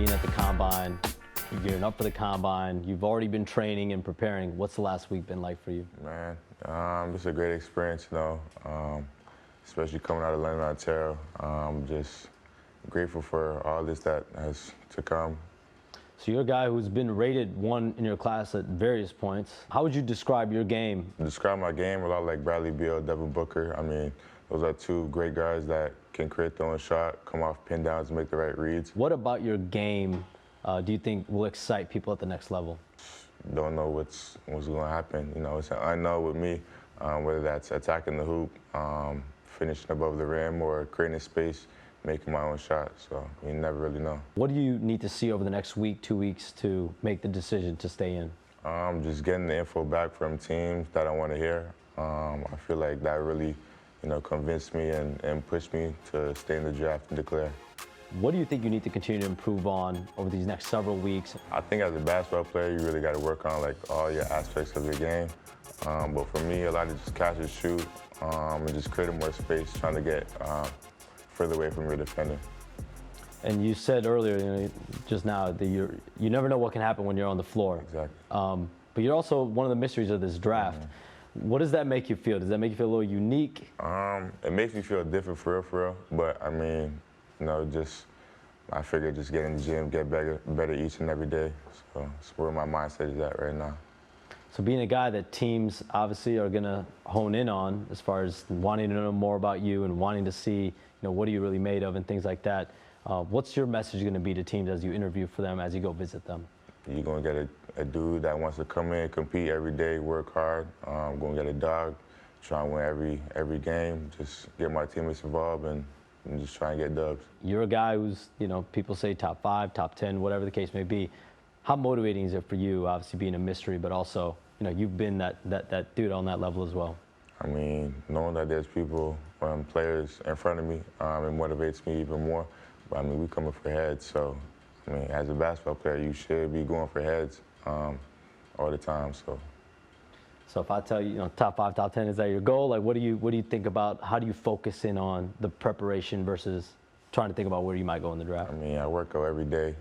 being at the combine, you're gearing up for the combine, you've already been training and preparing. What's the last week been like for you? Man, it's a great experience, especially coming out of London, Ontario. Just grateful for all this that has to come. So you're a guy who's been rated 1 in your class at various points. How would you describe your game? Describe my game a lot like Bradley Beal, Devin Booker. I mean, those are 2 great guys that can create their own shot, come off pin downs, and make the right reads. What about your game do you think will excite people at the next level? Don't know what's going to happen. It's an unknown with me, whether that's attacking the hoop, finishing above the rim, or creating space, making my own shot. So you never really know. What do you need to see over the next week, 2 weeks to make the decision to stay in? Just getting the info back from teams that I want to hear. I feel like that really, convinced me and pushed me to stay in the draft and declare. What do you think you need to continue to improve on over these next several weeks? I think as a basketball player, you really got to work on all your aspects of your game. But for me, a lot of just catch and shoot, and just creating more space, trying to get further away from your defender. And you said earlier, just now, that you never know what can happen when you're on the floor. Exactly. But you're also one of the mysteries of this draft. Mm-hmm. What does that make you feel? Does that make you feel a little unique? It makes me feel different for real. But I mean, I figure just get in the gym, get better each and every day. So that's where my mindset is at right now. So being a guy that teams obviously are going to hone in on as far as wanting to know more about you and wanting to see, what are you really made of and things like that. What's your message going to be to teams as you interview for them, as you go visit them? You're going to get a dude that wants to come in, compete every day, work hard. I'm going to get a dog, try and win every game, just get my teammates involved and just try and get dubs. You're a guy who's, people say top 5, top 10, whatever the case may be. How motivating is it for you, obviously being a mystery, but also, you've been that dude on that level as well? I mean, knowing that there's people, players in front of me, it motivates me even more. But I mean, we coming for heads, so I mean, as a basketball player, you should be going for heads all the time. So if I tell you, top 5, top 10, is that your goal? Like, what do you think about? How do you focus in on the preparation versus trying to think about where you might go in the draft? I mean, I work out every day.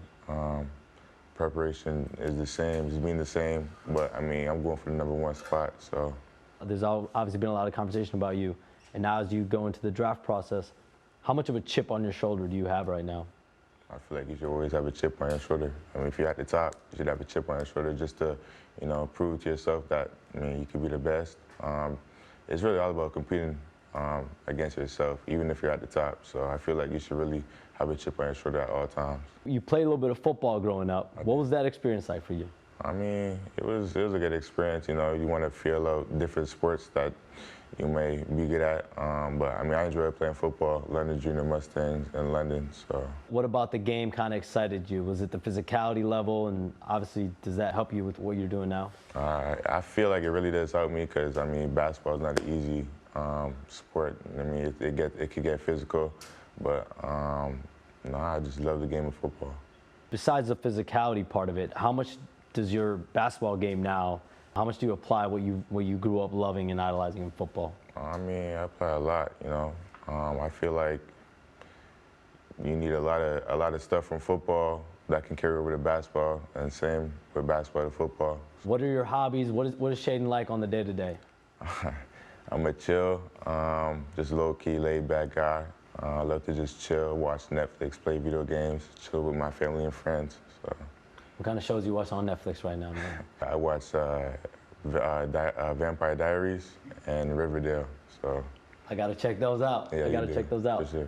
Preparation is the same, it's been the same, but I mean, I'm going for the #1 spot, so. There's obviously been a lot of conversation about you, and now as you go into the draft process, how much of a chip on your shoulder do you have right now? I feel like you should always have a chip on your shoulder. I mean, if you're at the top, you should have a chip on your shoulder just to, prove to yourself that, you could be the best. It's really all about competing against yourself, even if you're at the top. So I feel like you should really have a chip on your shoulder at all times. You played a little bit of football growing up. What was that experience like for you? I mean, it was a good experience. You want to feel out different sports that you may be good at. But I mean, I enjoyed playing football, London Junior Mustangs in London. So. What about the game kind of excited you? Was it the physicality level, and obviously, does that help you with what you're doing now? I feel like it really does help me because I mean, basketball is not an easy sport. I mean, it could get physical, but I just love the game of football. Besides the physicality part of it, how much does your basketball game now, how much do you apply what you grew up loving and idolizing in football? I mean, I play a lot, I feel like you need a lot of stuff from football that can carry over to basketball, and same with basketball to football. What are your hobbies? What is Shaedon like on the day-to-day? I'm a chill, just low-key, laid-back guy. I love to just chill, watch Netflix, play video games, chill with my family and friends. So. What kind of shows you watch on Netflix right now, man? I watch Vampire Diaries and Riverdale. So. I gotta check those out. Yeah, I gotta check those out. For sure.